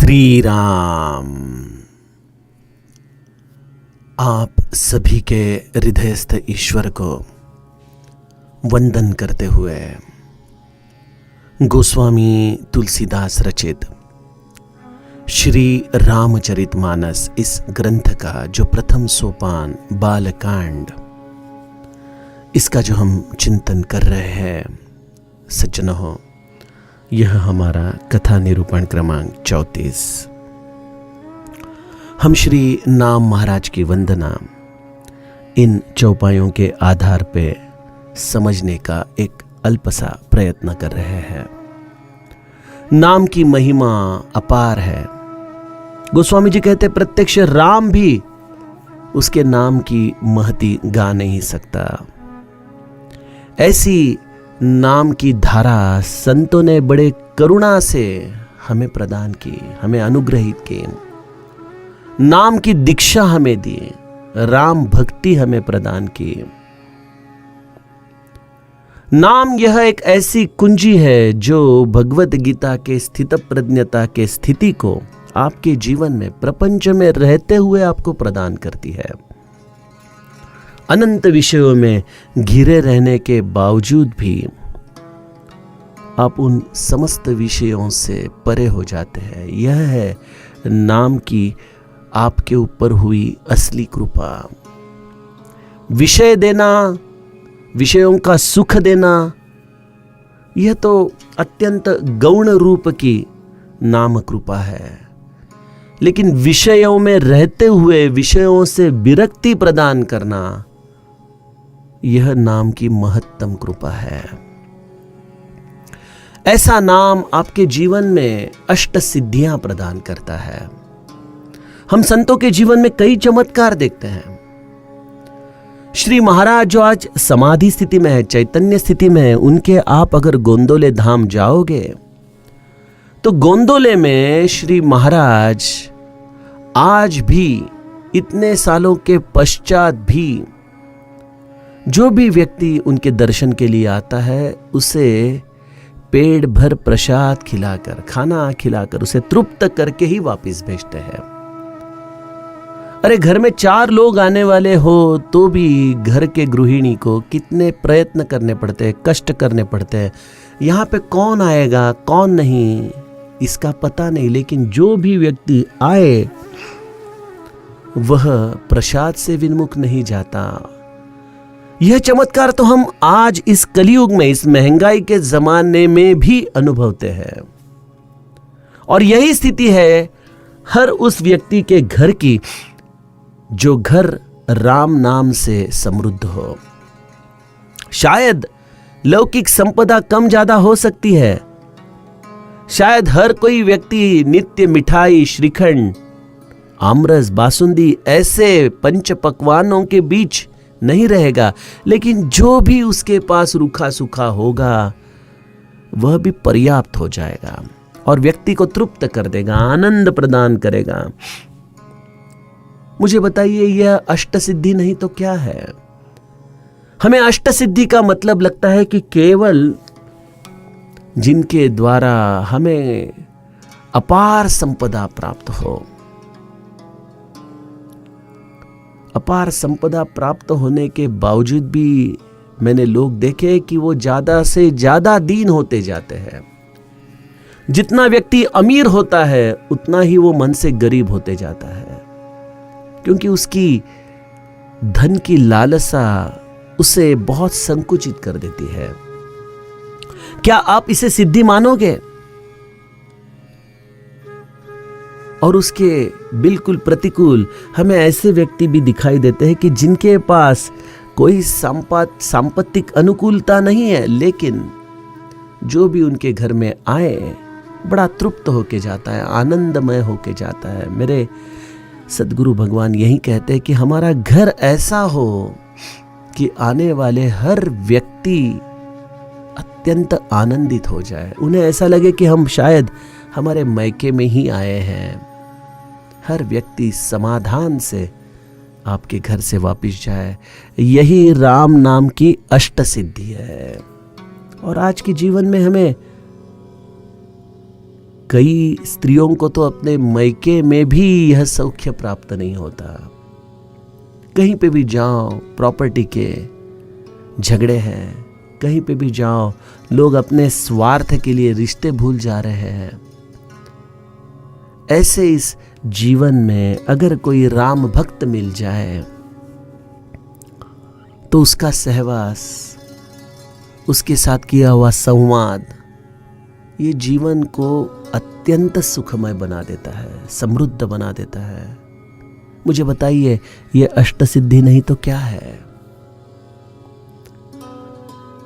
श्री राम। आप सभी के हृदयस्थ ईश्वर को वंदन करते हुए गोस्वामी तुलसीदास रचित श्री रामचरितमानस इस ग्रंथ का जो प्रथम सोपान बालकांड, इसका जो हम चिंतन कर रहे हैं सज्जनों, यह हमारा कथा निरूपण क्रमांक 34। हम श्री नाम महाराज की वंदना इन चौपाइयों के आधार पे समझने का एक अल्प सा प्रयत्न कर रहे हैं। नाम की महिमा अपार है। गोस्वामी जी कहते प्रत्यक्ष राम भी उसके नाम की महती गा नहीं सकता। ऐसी नाम की धारा संतों ने बड़े करुणा से हमें प्रदान की, हमें अनुग्रहित की। नाम की दीक्षा हमें दी, राम भक्ति हमें प्रदान की। नाम यह एक ऐसी कुंजी है जो भगवत गीता के स्थित प्रज्ञता के स्थिति को आपके जीवन में, प्रपंच में रहते हुए आपको प्रदान करती है। अनंत विषयों में घिरे रहने के बावजूद भी आप उन समस्त विषयों से परे हो जाते हैं। यह है नाम की आपके ऊपर हुई असली कृपा। विषय देना, विषयों का सुख देना, यह तो अत्यंत गौण रूप की नाम कृपा है। लेकिन विषयों में रहते हुए विषयों से विरक्ति प्रदान करना, यह नाम की महत्तम कृपा है। ऐसा नाम आपके जीवन में अष्ट सिद्धियां प्रदान करता है। हम संतों के जीवन में कई चमत्कार देखते हैं। श्री महाराज जो आज समाधि स्थिति में है, चैतन्य स्थिति में है, उनके आप अगर गोंदोले धाम जाओगे तो गोंदोले में श्री महाराज आज भी, इतने सालों के पश्चात भी, जो भी व्यक्ति उनके दर्शन के लिए आता है उसे पेट भर प्रसाद खिलाकर, खाना खिलाकर उसे तृप्त करके ही वापस भेजते हैं। अरे घर में 4 लोग आने वाले हो तो भी घर के गृहिणी को कितने प्रयत्न करने पड़ते हैं, कष्ट करने पड़ते हैं। यहाँ पे कौन आएगा कौन नहीं इसका पता नहीं, लेकिन जो भी व्यक्ति आए वह प्रसाद से विमुख नहीं जाता। यह चमत्कार तो हम आज इस कलयुग में, इस महंगाई के जमाने में भी अनुभवते हैं। और यही स्थिति है हर उस व्यक्ति के घर की जो घर राम नाम से समृद्ध हो। शायद लौकिक संपदा कम ज्यादा हो सकती है, शायद हर कोई व्यक्ति नित्य मिठाई, श्रीखंड, आमरस, बासुंदी ऐसे पंच पकवानों के बीच नहीं रहेगा, लेकिन जो भी उसके पास रूखा सूखा होगा वह भी पर्याप्त हो जाएगा और व्यक्ति को तृप्त कर देगा, आनंद प्रदान करेगा। मुझे बताइए, यह अष्ट सिद्धि नहीं तो क्या है? हमें अष्ट सिद्धि का मतलब लगता है कि केवल जिनके द्वारा हमें अपार संपदा प्राप्त हो। अपार संपदा प्राप्त होने के बावजूद भी मैंने लोग देखे कि वो ज्यादा से ज्यादा दीन होते जाते हैं। जितना व्यक्ति अमीर होता है उतना ही वो मन से गरीब होते जाता है, क्योंकि उसकी धन की लालसा उसे बहुत संकुचित कर देती है। क्या आप इसे सिद्धि मानोगे? और उसके बिल्कुल प्रतिकूल हमें ऐसे व्यक्ति भी दिखाई देते हैं कि जिनके पास कोई सांपत्तिक अनुकूलता नहीं है, लेकिन जो भी उनके घर में आए बड़ा तृप्त होके जाता है, आनंदमय होके जाता है। मेरे सद्गुरु भगवान यही कहते हैं कि हमारा घर ऐसा हो कि आने वाले हर व्यक्ति अत्यंत आनंदित हो जाए, उन्हें ऐसा लगे कि हम शायद हमारे मायके में ही आए हैं। हर व्यक्ति समाधान से आपके घर से वापस जाए। यही राम नाम की अष्ट सिद्धि है। और आज के जीवन में हमें कई स्त्रियों को तो अपने मायके में भी यह सौख्य प्राप्त नहीं होता। कहीं पे भी जाओ प्रॉपर्टी के झगड़े हैं, कहीं पे भी जाओ लोग अपने स्वार्थ के लिए रिश्ते भूल जा रहे हैं। ऐसे इस जीवन में अगर कोई राम भक्त मिल जाए तो उसका सहवास, उसके साथ किया हुआ संवाद ये जीवन को अत्यंत सुखमय बना देता है, समृद्ध बना देता है। मुझे बताइए, ये अष्ट सिद्धि नहीं तो क्या है?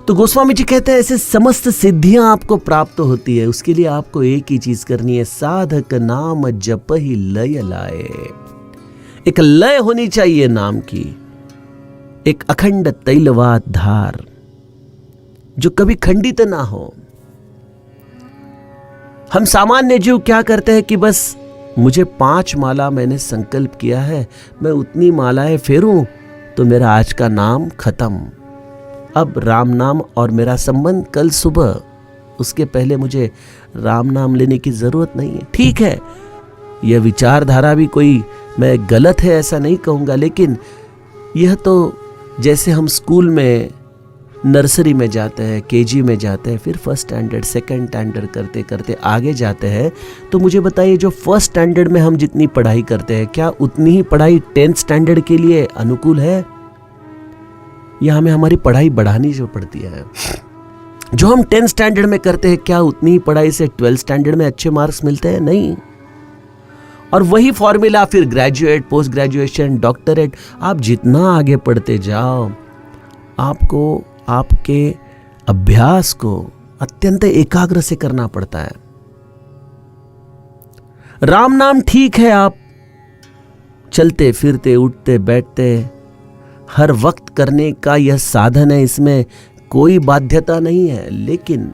तो गोस्वामी जी कहते हैं ऐसे समस्त सिद्धियां आपको प्राप्त होती है, उसके लिए आपको एक ही चीज करनी है, साधक नाम जप ही लय लाए। एक लय होनी चाहिए नाम की, एक अखंड तैलवात धार जो कभी खंडित ना हो। हम सामान्य जीव क्या करते हैं कि बस मुझे 5 माला मैंने संकल्प किया है, मैं उतनी मालाएं फेरूं तो मेरा आज का नाम खत्म। अब राम नाम और मेरा संबंध कल सुबह, उसके पहले मुझे राम नाम लेने की जरूरत नहीं है। ठीक है, यह विचारधारा भी कोई मैं गलत है ऐसा नहीं कहूंगा, लेकिन यह तो जैसे हम स्कूल में नर्सरी में जाते हैं, केजी में जाते हैं, फिर फर्स्ट स्टैंडर्ड, सेकंड स्टैंडर्ड करते करते आगे जाते हैं, तो मुझे बताइए जो फर्स्ट स्टैंडर्ड में हम जितनी पढ़ाई करते हैं, क्या उतनी ही पढ़ाई 10th स्टैंडर्ड के लिए अनुकूल है? या हमें हमारी पढ़ाई बढ़ानी जो पड़ती है? जो हम 10th स्टैंडर्ड में करते हैं, क्या उतनी ही पढ़ाई से 12th स्टैंडर्ड में अच्छे मार्क्स मिलते हैं? नहीं। और वही फॉर्मूला फिर ग्रेजुएट, पोस्ट ग्रेजुएशन, डॉक्टरेट, आप जितना आगे पढ़ते जाओ आपको आपके अभ्यास को अत्यंत एकाग्र से करना पड़ता है। राम नाम ठीक है, आप चलते फिरते उठते बैठते हर वक्त करने का यह साधन है, इसमें कोई बाध्यता नहीं है। लेकिन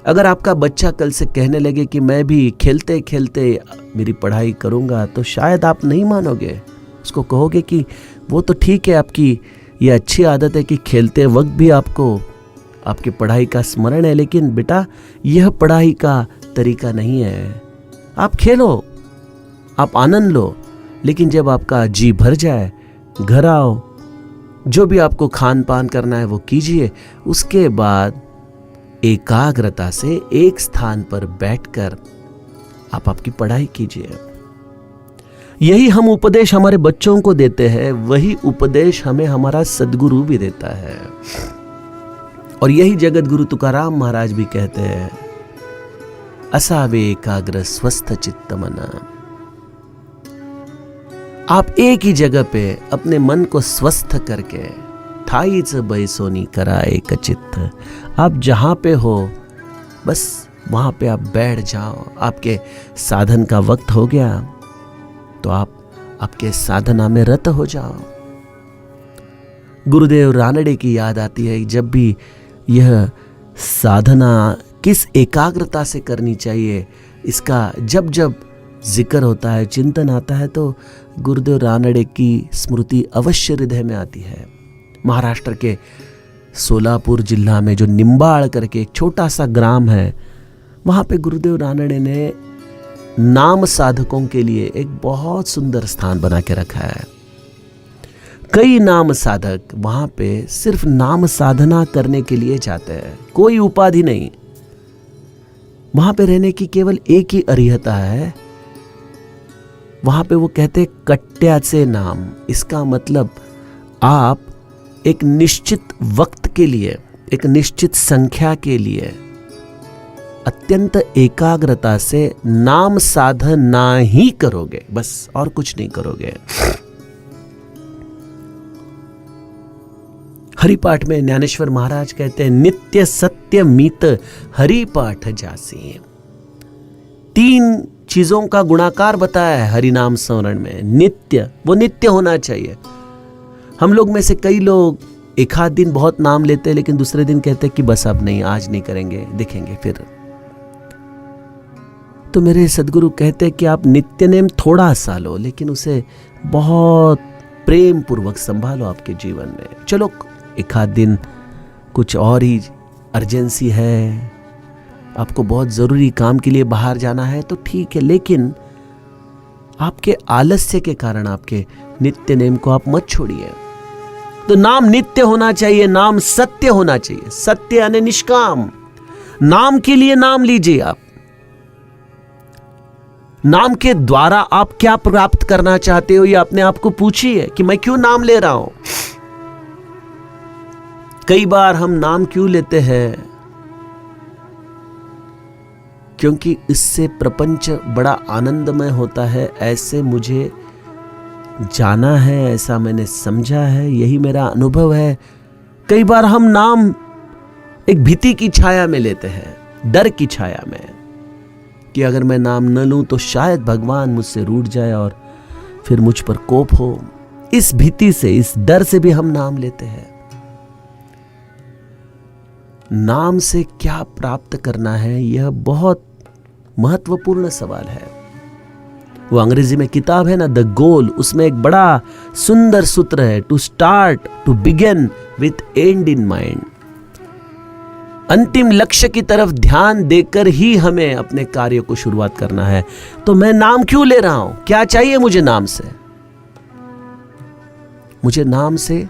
अगर आपका बच्चा कल से कहने लगे कि मैं भी खेलते खेलते मेरी पढ़ाई करूंगा, तो शायद आप नहीं मानोगे। उसको कहोगे कि वो तो ठीक है, आपकी ये अच्छी आदत है कि खेलते वक्त भी आपको आपकी पढ़ाई का स्मरण है, लेकिन बेटा यह पढ़ाई का तरीका नहीं है। आप खेलो, आप आनंद लो, लेकिन जब आपका जी भर जाए घर आओ, जो भी आपको खान पान करना है वो कीजिए। उसके बाद एकाग्रता से एक स्थान पर बैठकर आप आपकी पढ़ाई कीजिए। यही हम उपदेश हमारे बच्चों को देते हैं, वही उपदेश हमें हमारा सद्गुरु भी देता है। और यही जगत गुरु तुकाराम महाराज भी कहते हैं, असावे एकाग्र स्वस्थ चित्त मना। आप एक ही जगह पे अपने मन को स्वस्थ करके ठाईच बैसोनी करा एक चित्त, आप जहां पे हो बस वहां पे आप बैठ जाओ। आपके साधन का वक्त हो गया तो आप आपके साधना में रत हो जाओ। गुरुदेव रानड़े की याद आती है, जब भी यह साधना किस एकाग्रता से करनी चाहिए, इसका जब जब जिक्र होता है, चिंतन आता है, तो गुरुदेव रानड़े की स्मृति अवश्य हृदय में आती है। महाराष्ट्र के सोलापुर जिला में जो निम्बाड़ करके एक छोटा सा ग्राम है, वहां पे गुरुदेव रानड़े ने नाम साधकों के लिए एक बहुत सुंदर स्थान बना के रखा है। कई नाम साधक वहां पे सिर्फ नाम साधना करने के लिए जाते हैं, कोई उपाधि नहीं। वहां पे रहने की केवल एक ही अरिहता है, वहां पे वो कहते कट्याचे नाम। इसका मतलब आप एक निश्चित वक्त के लिए, एक निश्चित संख्या के लिए अत्यंत एकाग्रता से नाम साधना ही करोगे, बस और कुछ नहीं करोगे। हरिपाठ में ज्ञानेश्वर महाराज कहते हैं, नित्य सत्य मीत हरिपाठ जासी। 3 चीजों का गुणाकार बताया है हरिनाम स्मरण में। नित्य, वो नित्य होना चाहिए। हम लोग में से कई लोग एक आध दिन बहुत नाम लेते हैं, लेकिन दूसरे दिन कहते हैं कि बस अब नहीं, आज नहीं करेंगे, देखेंगे फिर। तो मेरे सदगुरु कहते हैं कि आप नित्य नेम थोड़ा सा लो, लेकिन उसे बहुत प्रेम पूर्वक संभालो आपके जीवन में। चलो एक आध दिन कुछ और ही अर्जेंसी है, आपको बहुत जरूरी काम के लिए बाहर जाना है तो ठीक है, लेकिन आपके आलस्य के कारण आपके नित्य नेम को आप मत छोड़िए। तो नाम नित्य होना चाहिए, नाम सत्य होना चाहिए। सत्य यानी निष्काम। नाम के लिए नाम लीजिए आप। नाम के द्वारा आप क्या प्राप्त करना चाहते हो, ये अपने आप को पूछिए कि मैं क्यों नाम ले रहा हूं। कई बार हम नाम क्यों लेते हैं? क्योंकि इससे प्रपंच बड़ा आनंदमय होता है, ऐसे मुझे जाना है, ऐसा मैंने समझा है, यही मेरा अनुभव है। कई बार हम नाम एक भीति की छाया में लेते हैं, डर की छाया में, कि अगर मैं नाम न लूं तो शायद भगवान मुझसे रूठ जाए और फिर मुझ पर कोप हो। इस भीति से, इस डर से भी हम नाम लेते हैं। नाम से क्या प्राप्त करना है, यह बहुत महत्वपूर्ण सवाल है। वो अंग्रेजी में किताब है ना, द गोल, उसमें एक बड़ा सुंदर सूत्र है, to start, to begin with and in mind. अंतिम लक्ष्य की तरफ ध्यान देकर ही हमें अपने कार्य को शुरुआत करना है। तो मैं नाम क्यों ले रहा हूं? क्या चाहिए मुझे नाम से? मुझे नाम से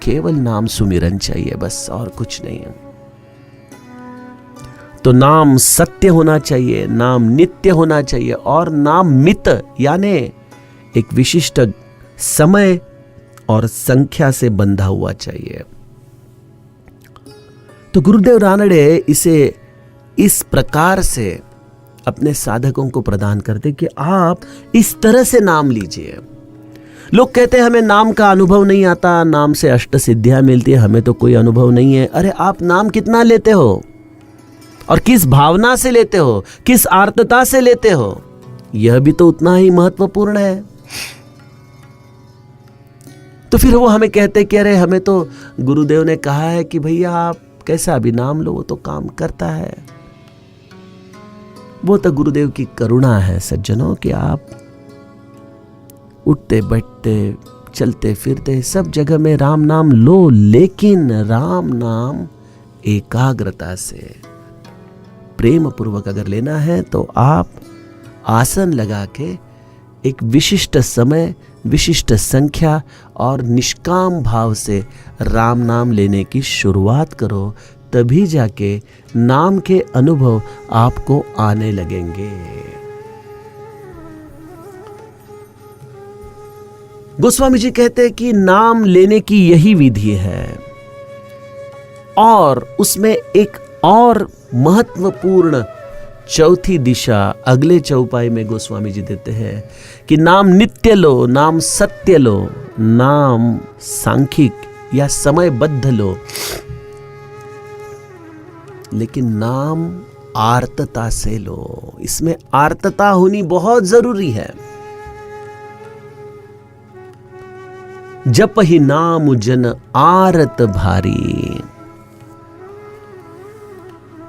केवल नाम सुमिरन चाहिए, बस, और कुछ नहीं है। तो नाम सत्य होना चाहिए, नाम नित्य होना चाहिए, और नाम मित यानी एक विशिष्ट समय और संख्या से बंधा हुआ चाहिए। तो गुरुदेव रानड़े इसे इस प्रकार से अपने साधकों को प्रदान करते कि आप इस तरह से नाम लीजिए। लोग कहते हैं हमें नाम का अनुभव नहीं आता, नाम से अष्ट सिद्धियां मिलती है, हमें तो कोई अनुभव नहीं है। अरे आप नाम कितना लेते हो और किस भावना से लेते हो, किस आर्तता से लेते हो, यह भी तो उतना ही महत्वपूर्ण है। तो फिर वो हमें कहते कि अरे हमें तो गुरुदेव ने कहा है कि भैया आप कैसा भी नाम लो, वो तो काम करता है। वो तो गुरुदेव की करुणा है सज्जनों कि आप उठते बैठते चलते फिरते सब जगह में राम नाम लो, लेकिन राम नाम एकाग्रता से प्रेम पूर्वक अगर लेना है तो आप आसन लगा के एक विशिष्ट समय, विशिष्ट संख्या और निष्काम भाव से राम नाम लेने की शुरुआत करो, तभी जाके नाम के अनुभव आपको आने लगेंगे। गोस्वामी जी कहते हैं कि नाम लेने की यही विधि है, और उसमें एक और महत्वपूर्ण चौथी दिशा अगले चौपाई में गोस्वामी जी देते हैं कि नाम नित्य लो, नाम सत्य लो, नाम सांख्यिक या समयबद्ध लो, लेकिन नाम आर्तता से लो। इसमें आर्तता होनी बहुत जरूरी है। जप ही नाम जन आरत भारी।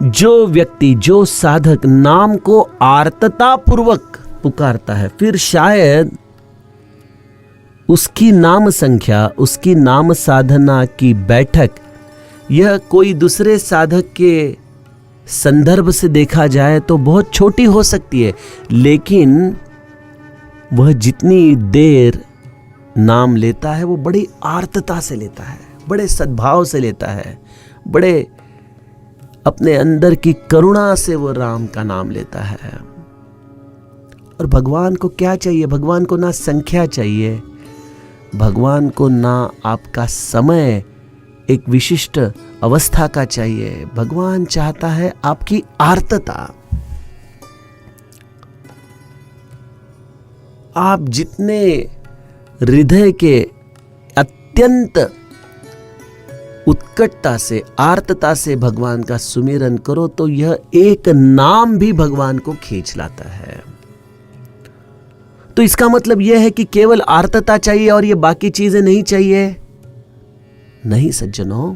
जो व्यक्ति, जो साधक नाम को आर्तता पूर्वक पुकारता है, फिर शायद उसकी नाम संख्या, उसकी नाम साधना की बैठक, यह कोई दूसरे साधक के संदर्भ से देखा जाए तो बहुत छोटी हो सकती है, लेकिन वह जितनी देर नाम लेता है वो बड़ी आर्तता से लेता है, बड़े सद्भाव से लेता है, बड़े अपने अंदर की करुणा से वो राम का नाम लेता है। और भगवान को क्या चाहिए? भगवान को ना संख्या चाहिए, भगवान को ना आपका समय एक विशिष्ट अवस्था का चाहिए, भगवान चाहता है आपकी आर्तता। आप जितने हृदय के अत्यंत उत्कटता से, आर्तता से भगवान का सुमिरन करो तो यह एक नाम भी भगवान को खींच लाता है। तो इसका मतलब यह है कि केवल आर्तता चाहिए और ये बाकी चीजें नहीं चाहिए? नहीं सज्जनों,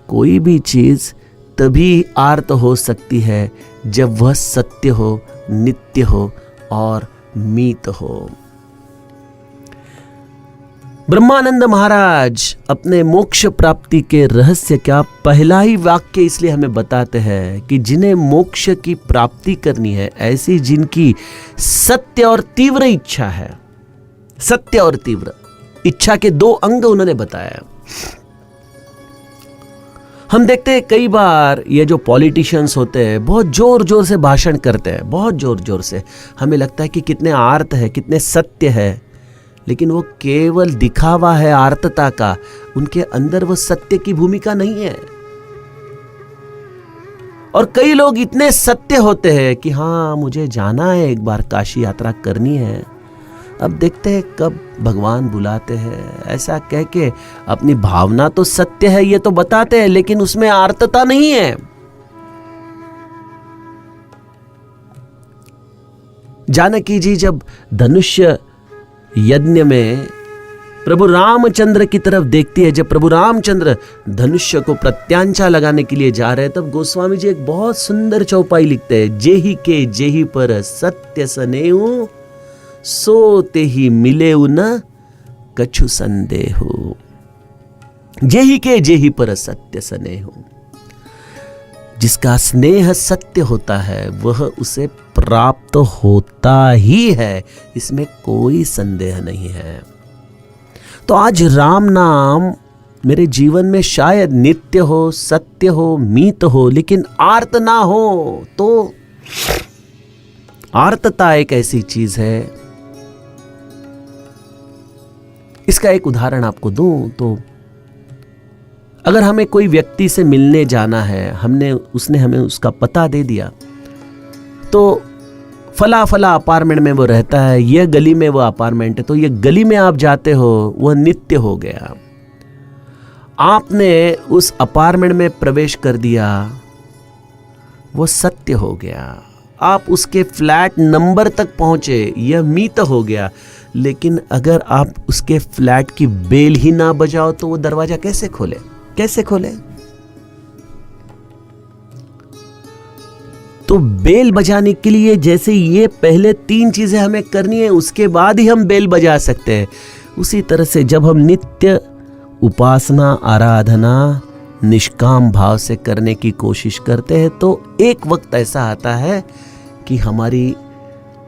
कोई भी चीज तभी आर्त हो सकती है जब वह सत्य हो, नित्य हो और मीत हो। ब्रह्मानंद महाराज अपने मोक्ष प्राप्ति के रहस्य का पहला ही वाक्य इसलिए हमें बताते हैं कि जिन्हें मोक्ष की प्राप्ति करनी है, ऐसी जिनकी सत्य और तीव्र इच्छा है। सत्य और तीव्र इच्छा के दो अंग उन्होंने बताया। हम देखते हैं कई बार ये जो पॉलिटिशियंस होते हैं बहुत जोर जोर से भाषण करते हैं, बहुत जोर जोर से। हमें लगता है कि कितने आर्त है, कितने सत्य है, लेकिन वो केवल दिखावा है आर्तता का। उनके अंदर वो सत्य की भूमिका नहीं है। और कई लोग इतने सत्य होते हैं कि हाँ मुझे जाना है, एक बार काशी यात्रा करनी है, अब देखते हैं कब भगवान बुलाते हैं, ऐसा कह के अपनी भावना तो सत्य है ये तो बताते हैं, लेकिन उसमें आर्तता नहीं है। जानकी जी जब धनुष्य यज्ञ में प्रभु रामचंद्र की तरफ देखती है, जब प्रभु रामचंद्र धनुष्य को प्रत्यांचा लगाने के लिए जा रहे हैं, तब गोस्वामी जी एक बहुत सुंदर चौपाई लिखते हैं। जेहि के जेहि पर सत्य सनेहु, सोते ही मिले न कछु संदेहु। जेहि के जेहि पर सत्य स्नेहु, जिसका स्नेह सत्य होता है वह उसे प्राप्त होता ही है, इसमें कोई संदेह नहीं है। तो आज राम नाम मेरे जीवन में शायद नित्य हो, सत्य हो, मीत हो, लेकिन आर्त ना हो। तो आर्तता एक ऐसी चीज है। इसका एक उदाहरण आपको दूं तो अगर हमें कोई व्यक्ति से मिलने जाना है, उसने हमें उसका पता दे दिया, तो फला फला अपार्टमेंट में वो रहता है, यह गली में वो अपार्टमेंट है, तो ये गली में आप जाते हो, वह नित्य हो गया। आपने उस अपार्टमेंट में प्रवेश कर दिया, वो सत्य हो गया। आप उसके फ्लैट नंबर तक पहुंचे, यह मीत हो गया। लेकिन अगर आप उसके फ्लैट की बेल ही ना बजाओ तो वो दरवाजा कैसे खोले? कैसे खोले? तो बेल बजाने के लिए जैसे ये पहले 3 चीजें हमें करनी है, उसके बाद ही हम बेल बजा सकते हैं। उसी तरह से जब हम नित्य उपासना, आराधना निष्काम भाव से करने की कोशिश करते हैं, तो एक वक्त ऐसा आता है कि हमारी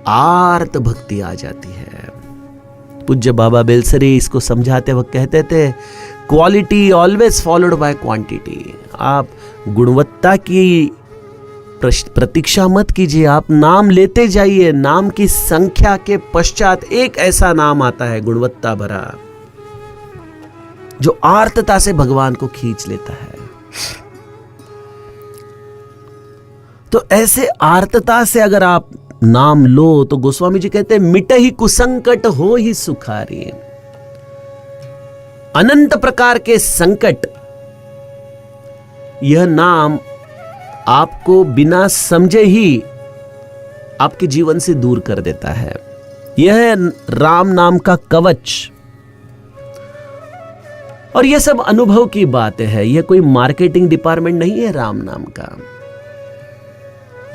आर्त भक्ति आ जाती है। पूज्य बाबा बेलसरी इसको समझाते वक्त कहते थे, quality always followed by quantity. आप गुणवत्ता की प्रतीक्षा मत कीजिए, आप नाम लेते जाइए। नाम की संख्या के पश्चात एक ऐसा नाम आता है गुणवत्ता भरा, जो आर्तता से भगवान को खींच लेता है। तो ऐसे आर्तता से अगर आप नाम लो तो गोस्वामी जी कहते हैं, मिट ही कुसंकट हो ही सुखारी। अनंत प्रकार के संकट यह नाम आपको बिना समझे ही आपके जीवन से दूर कर देता है। यह है राम नाम का कवच। और यह सब अनुभव की बातें है, यह कोई मार्केटिंग डिपार्टमेंट नहीं है राम नाम का,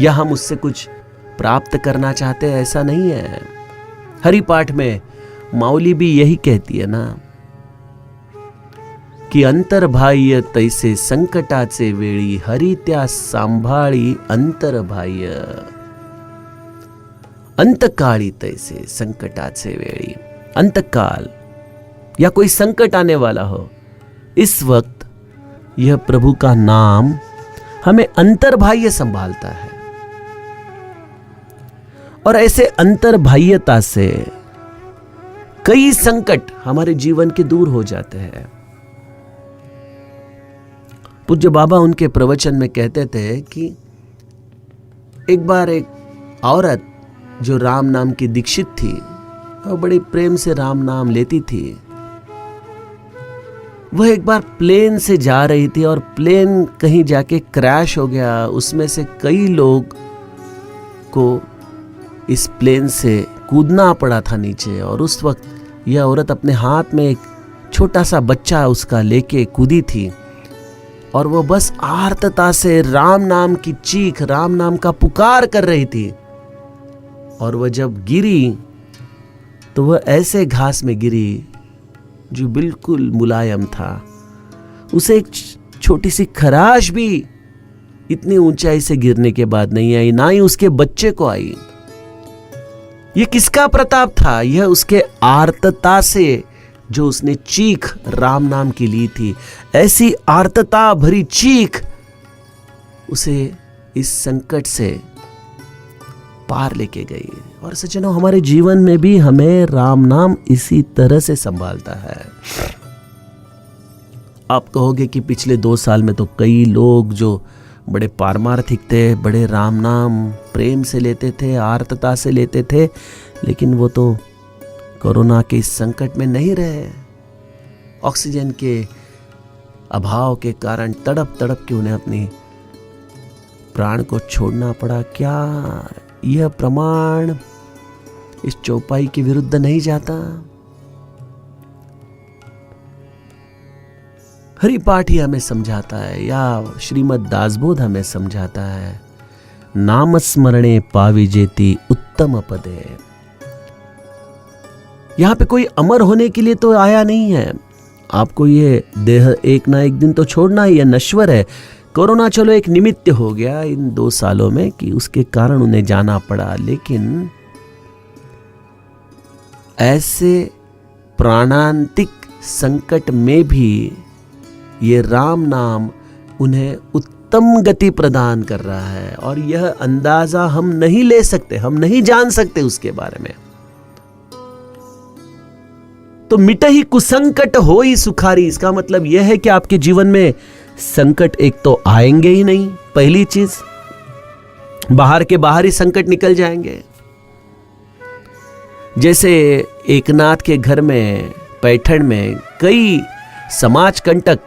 या हम उससे कुछ प्राप्त करना चाहते हैं, ऐसा नहीं है। हरिपाठ में माऊली भी यही कहती है ना कि अंतर्बाह्य तैसे संकटाचे वेळी, हरी त्या सांभाळी अंतर्बाह्य। अंतकाळी तैसे संकटाचे वेळी, अंतकाल या कोई संकट आने वाला हो, इस वक्त यह प्रभु का नाम हमें अंतर्बाह्य संभालता है। और ऐसे अंतर्बाह्यता से कई संकट हमारे जीवन के दूर हो जाते हैं। पूज्य बाबा उनके प्रवचन में कहते थे कि एक बार एक औरत जो राम नाम की दीक्षित थी और बड़े प्रेम से राम नाम लेती थी, वह एक बार प्लेन से जा रही थी और प्लेन कहीं जाके क्रैश हो गया। उसमें से कई लोग को इस प्लेन से कूदना पड़ा था नीचे, और उस वक्त यह औरत अपने हाथ में एक छोटा सा बच्चा उसका लेके कूदी थी, और वह बस आर्तता से राम नाम की चीख, राम नाम का पुकार कर रही थी। और वह जब गिरी तो वह ऐसे घास में गिरी जो बिल्कुल मुलायम था, उसे एक छोटी सी खराश भी इतनी ऊंचाई से गिरने के बाद नहीं आई, ना ही उसके बच्चे को आई। यह किसका प्रताप था? यह उसके आर्तता से, जो उसने चीख राम नाम की ली थी। ऐसी आर्तता भरी चीख उसे इस संकट से पार लेके गई। और सज्जनों, हमारे जीवन में भी हमें राम नाम इसी तरह से संभालता है। आप कहोगे कि पिछले 2 साल में तो कई लोग जो बड़े पारमार्थिक थे, बड़े राम नाम प्रेम से लेते थे, आर्तता से लेते थे, लेकिन वो तो कोरोना के इस संकट में नहीं रहे। ऑक्सीजन के अभाव के कारण तड़प तड़प के उन्हें अपनी प्राण को छोड़ना पड़ा। क्या यह प्रमाण इस चौपाई के विरुद्ध नहीं जाता? हरिपाठ ही हमें समझाता है, या श्रीमद् दासबोध हमें समझाता है, नाम स्मरणे पाविजेति उत्तम पदे। यहां पे कोई अमर होने के लिए तो आया नहीं है। आपको ये देह एक ना एक दिन तो छोड़ना ही है, नश्वर है। कोरोना चलो एक निमित्त हो गया इन 2 सालों में कि उसके कारण उन्हें जाना पड़ा, लेकिन ऐसे प्राणांतिक संकट में भी ये राम नाम उन्हें उत्तम गति प्रदान कर रहा है। और यह अंदाजा हम नहीं ले सकते, हम नहीं जान सकते उसके बारे में। तो मिटहि कुसंकट होई सुखारी, इसका मतलब यह है कि आपके जीवन में संकट एक तो आएंगे ही नहीं, पहली चीज, बाहर के बाहर ही संकट निकल जाएंगे। जैसे एकनाथ के घर में पैठण में कई समाज कंटक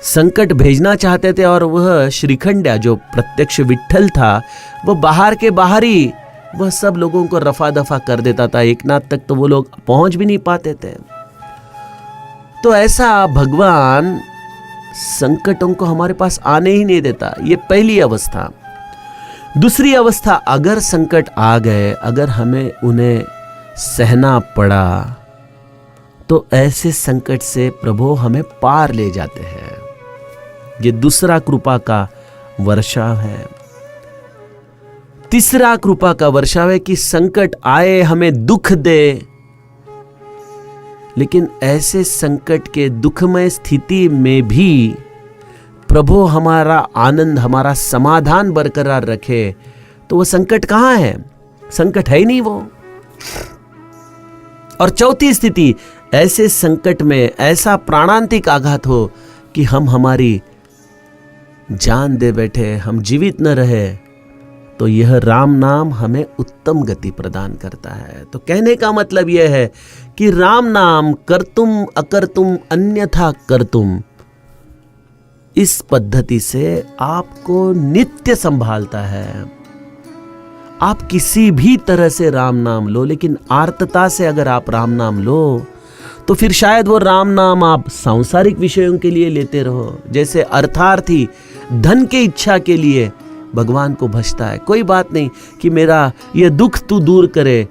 संकट भेजना चाहते थे, और वह श्रीखंडिया जो प्रत्यक्ष विट्ठल था, वह बाहर के बाहर ही वह सब लोगों को रफा दफा कर देता था। एकनाथ तक तो वो लोग पहुंच भी नहीं पाते थे। तो ऐसा भगवान संकटों को हमारे पास आने ही नहीं देता। ये पहली अवस्था। दूसरी अवस्था, अगर संकट आ गए, अगर हमें उन्हें सहना पड़ा, तो ऐसे संकट से प्रभु हमें पार ले जाते हैं। ये दूसरा कृपा का वर्षाव है। तीसरा कृपा का वर्षाव है कि संकट आए, हमें दुख दे, लेकिन ऐसे संकट के दुखमय स्थिति में भी प्रभु हमारा आनंद, हमारा समाधान बरकरार रखे। तो वो संकट कहां है? संकट है ही नहीं वो। और चौथी स्थिति, ऐसे संकट में ऐसा प्राणांतिक आघात हो कि हम हमारी जान दे बैठे, हम जीवित न रहे, तो यह राम नाम हमें उत्तम गति प्रदान करता है। तो कहने का मतलब यह है कि राम नाम करतुम अकर्तुम अन्यथा करतुम, इस पद्धति से आपको नित्य संभालता है। आप किसी भी तरह से राम नाम लो, लेकिन आर्तता से अगर आप राम नाम लो, तो फिर शायद वो राम नाम आप सांसारिक विषयों के लिए लेते रहो। जैसे अर्थार्थी धन के इच्छा के लिए भगवान को भजता है, कोई बात नहीं कि मेरा ये दुख तू दूर करे,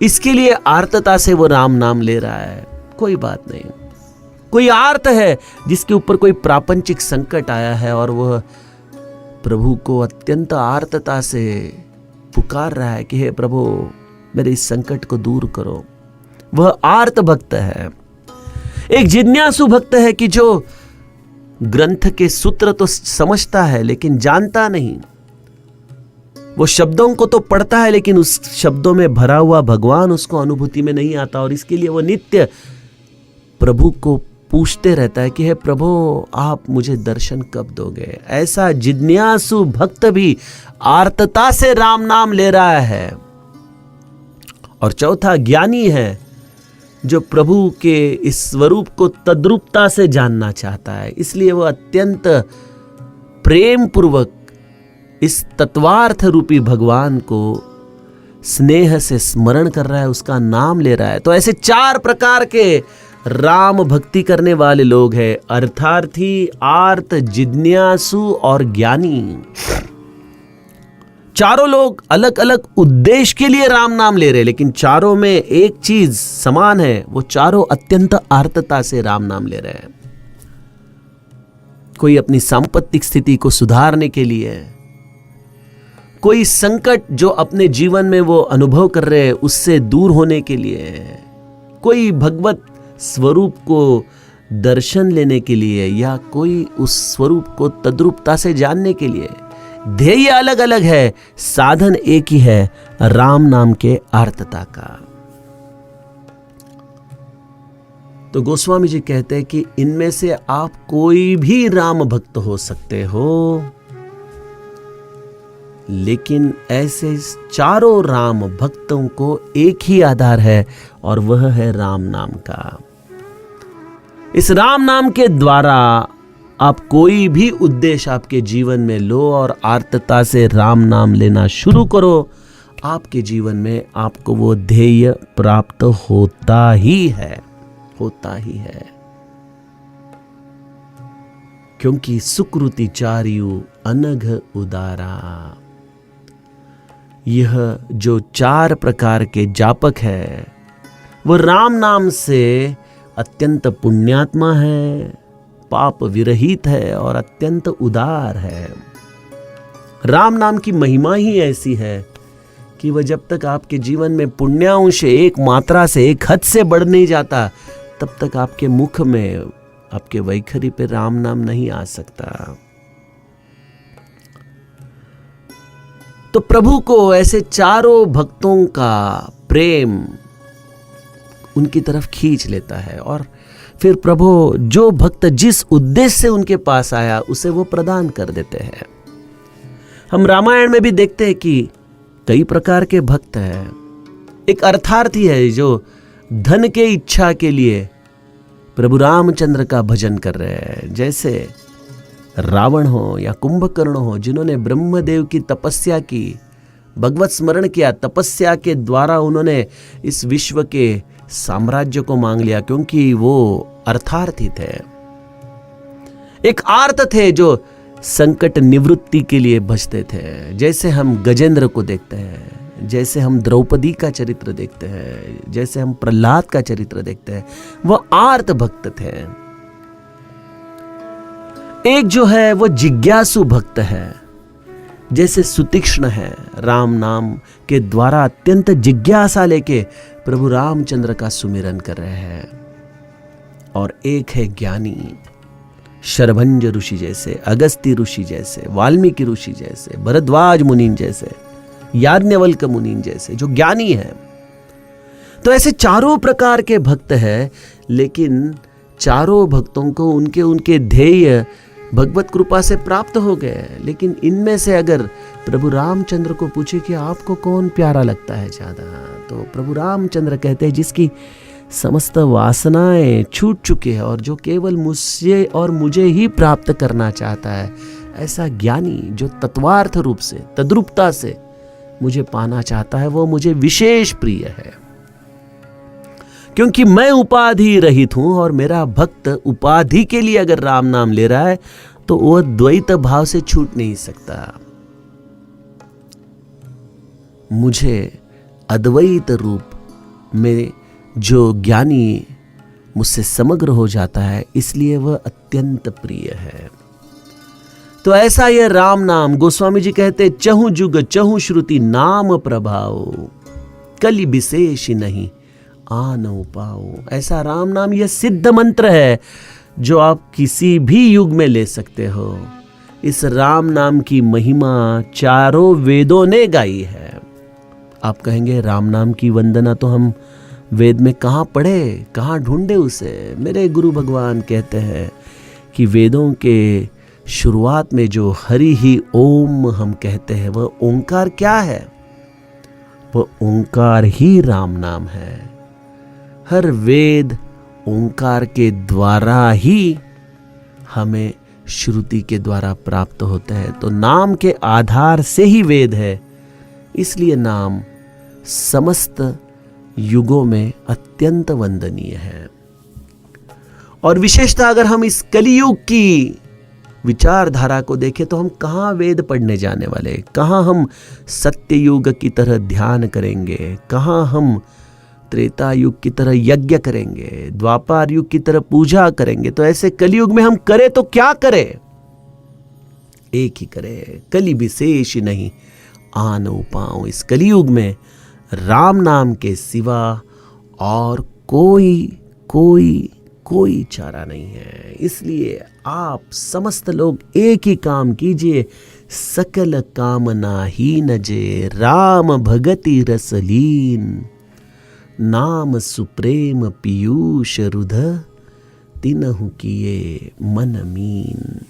इसके लिए आर्तता से वो राम नाम ले रहा है, कोई बात नहीं। कोई आर्त है जिसके ऊपर कोई प्रापंचिक संकट आया है और वह प्रभु को अत्यंत आर्तता से पुकार रहा है कि हे प्रभु मेरे इस संकट को दूर करो, वह आर्त भक्त है। एक जिज्ञासु भक्त है कि जो ग्रंथ के सूत्र तो समझता है लेकिन जानता नहीं, वो शब्दों को तो पढ़ता है लेकिन उस शब्दों में भरा हुआ भगवान उसको अनुभूति में नहीं आता, और इसके लिए वो नित्य प्रभु को पूछते रहता है कि हे प्रभु आप मुझे दर्शन कब दोगे। ऐसा जिज्ञासु भक्त भी आर्तता से राम नाम ले रहा है। और चौथा ज्ञानी है जो प्रभु के इस स्वरूप को तद्रूपता से जानना चाहता है, इसलिए वह अत्यंत प्रेम पूर्वक इस तत्वार्थ रूपी भगवान को स्नेह से स्मरण कर रहा है, उसका नाम ले रहा है। तो ऐसे 4 प्रकार के राम भक्ति करने वाले लोग हैं, अर्थार्थी, आर्त, जिज्ञासु और ज्ञानी। चारों लोग अलग अलग उद्देश्य के लिए राम नाम ले रहे, लेकिन चारों में एक चीज समान है, वो चारों अत्यंत आर्तता से राम नाम ले रहे हैं। कोई अपनी सांपत्तिक स्थिति को सुधारने के लिए, कोई संकट जो अपने जीवन में वो अनुभव कर रहे हैं उससे दूर होने के लिए, कोई भगवत स्वरूप को दर्शन लेने के लिए, या कोई उस स्वरूप को तद्रूपता से जानने के लिए। ध्येय अलग अलग है, साधन एक ही है, राम नाम के आर्तता का। तो गोस्वामी जी कहते हैं कि इनमें से आप कोई भी राम भक्त हो सकते हो, लेकिन ऐसे चारों राम भक्तों को एक ही आधार है, और वह है राम नाम का। इस राम नाम के द्वारा आप कोई भी उद्देश्य आपके जीवन में लो और आर्तता से राम नाम लेना शुरू करो, आपके जीवन में आपको वो ध्येय प्राप्त होता ही है, होता ही है। क्योंकि सुकृति चार्यु अनघ उदारा, यह जो 4 प्रकार के जापक है वो राम नाम से अत्यंत पुण्यात्मा है, पाप विरहित है और अत्यंत उदार है। राम नाम की महिमा ही ऐसी है कि वह जब तक आपके जीवन में पुण्यांश एक मात्रा से, एक हद से बढ़ नहीं जाता, तब तक आपके मुख में, आपके वैखरी पे राम नाम नहीं आ सकता। तो प्रभु को ऐसे चारों भक्तों का प्रेम उनकी तरफ खींच लेता है, और फिर प्रभु जो भक्त जिस उद्देश्य से उनके पास आया उसे वो प्रदान कर देते हैं। हम रामायण में भी देखते हैं कि कई प्रकार के भक्त हैं। एक अर्थार्थी है जो धन के इच्छा के लिए प्रभु रामचंद्र का भजन कर रहे हैं, जैसे रावण हो या कुंभकर्ण हो, जिन्होंने ब्रह्मदेव की तपस्या की, भगवत स्मरण किया, तपस्या के द्वारा उन्होंने इस विश्व के साम्राज्य को मांग लिया, क्योंकि वो अर्थार्थी थे। एक आर्त थे जो संकट निवृत्ति के लिए भजते थे, जैसे हम गजेंद्र को देखते हैं, जैसे हम द्रौपदी का चरित्र देखते हैं, जैसे हम प्रहलाद का चरित्र देखते हैं, वो आर्त भक्त थे। एक जो है वो जिज्ञासु भक्त है, जैसे सुतीक्ष्ण है, राम नाम के द्वारा अत्यंत जिज्ञासा लेके प्रभु रामचंद्र का सुमिरन कर रहे हैं। और एक है ज्ञानी, शरभंज ऋषि जैसे, अगस्त्य ऋषि जैसे, वाल्मीकि ऋषि जैसे, भरद्वाज मुनीन जैसे, याज्ञवल्क मुनीन जैसे, जो ज्ञानी है। तो ऐसे चारों प्रकार के भक्त हैं, लेकिन चारों भक्तों को उनके उनके ध्येय भगवत कृपा से प्राप्त हो गए। लेकिन इनमें से अगर प्रभु रामचंद्र को पूछे कि आपको कौन प्यारा लगता है ज्यादा, तो प्रभु रामचंद्र कहते हैं जिसकी समस्त वासनाएं छूट चुकी है और जो केवल मुझसे और मुझे ही प्राप्त करना चाहता है, ऐसा ज्ञानी जो तत्वार्थ रूप से, तद्रूपता से मुझे पाना चाहता है, वो मुझे विशेष प्रिय है। क्योंकि मैं उपाधि रहित हूं और मेरा भक्त उपाधि के लिए अगर राम नाम ले रहा है तो वह द्वैत भाव से छूट नहीं सकता। मुझे अद्वैत रूप में जो ज्ञानी मुझसे समग्र हो जाता है, इसलिए वह अत्यंत प्रिय है। तो ऐसा यह राम नाम, गोस्वामी जी कहते चहु जुग चहु श्रुति नाम प्रभाव, कलि विशेष नहीं आनौ पाओ। ऐसा राम नाम यह सिद्ध मंत्र है जो आप किसी भी युग में ले सकते हो। इस राम नाम की महिमा चारों वेदों ने गाई है। आप कहेंगे राम नाम की वंदना तो हम वेद में कहाँ पढ़े, कहाँ ढूंढे उसे। मेरे गुरु भगवान कहते हैं कि वेदों के शुरुआत में जो हरि ही ओम हम कहते हैं, वह ओंकार क्या है? वह ओंकार ही राम नाम है। हर वेद ओंकार के द्वारा ही हमें श्रुति के द्वारा प्राप्त होता है। तो नाम के आधार से ही वेद है, इसलिए नाम समस्त युगों में अत्यंत वंदनीय है। और विशेषता अगर हम इस कलियुग की विचारधारा को देखें तो हम कहाँ वेद पढ़ने जाने वाले, कहाँ हम सत्य युग की तरह ध्यान करेंगे, कहाँ हम त्रेता युग की तरह यज्ञ करेंगे, द्वापर युग की तरह पूजा करेंगे। तो ऐसे कलयुग में हम करें तो क्या करें? एक ही करे, कली विशेष नहीं आन उपाओ। इस कलयुग में राम नाम के सिवा और कोई चारा नहीं है। इसलिए आप समस्त लोग एक ही काम कीजिए, सकल कामना हीन जे राम भगति रसलीन, नाम सुप्रेम पीयूष रुध तिनहु किए मन मीन।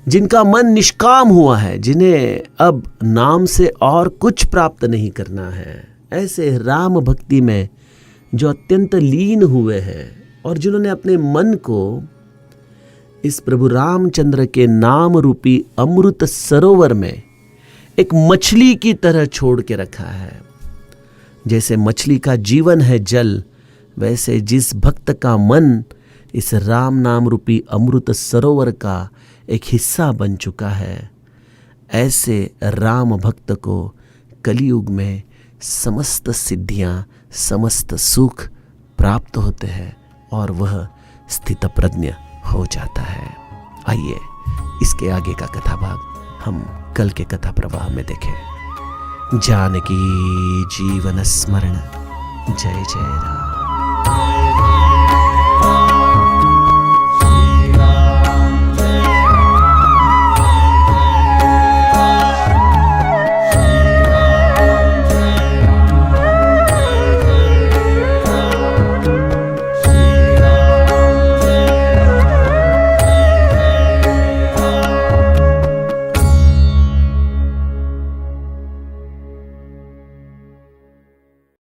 जिनका मन निष्काम हुआ है, जिन्हें अब नाम से और कुछ प्राप्त नहीं करना है, ऐसे राम भक्ति में जो अत्यंत लीन हुए हैं और जिन्होंने अपने मन को इस प्रभु रामचंद्र के नाम रूपी अमृत सरोवर में एक मछली की तरह छोड़ के रखा है। जैसे मछली का जीवन है जल, वैसे जिस भक्त का मन इस राम नाम रूपी अमृत सरोवर का एक हिस्सा बन चुका है, ऐसे राम भक्त को कलयुग में समस्त सिद्धियां, समस्त सुख प्राप्त होते हैं और वह स्थित प्रज्ञ हो जाता है। आइए इसके आगे का कथा भाग हम कल के कथा प्रवाह में देखें। जानकी जीवन स्मरण। जय जय राम।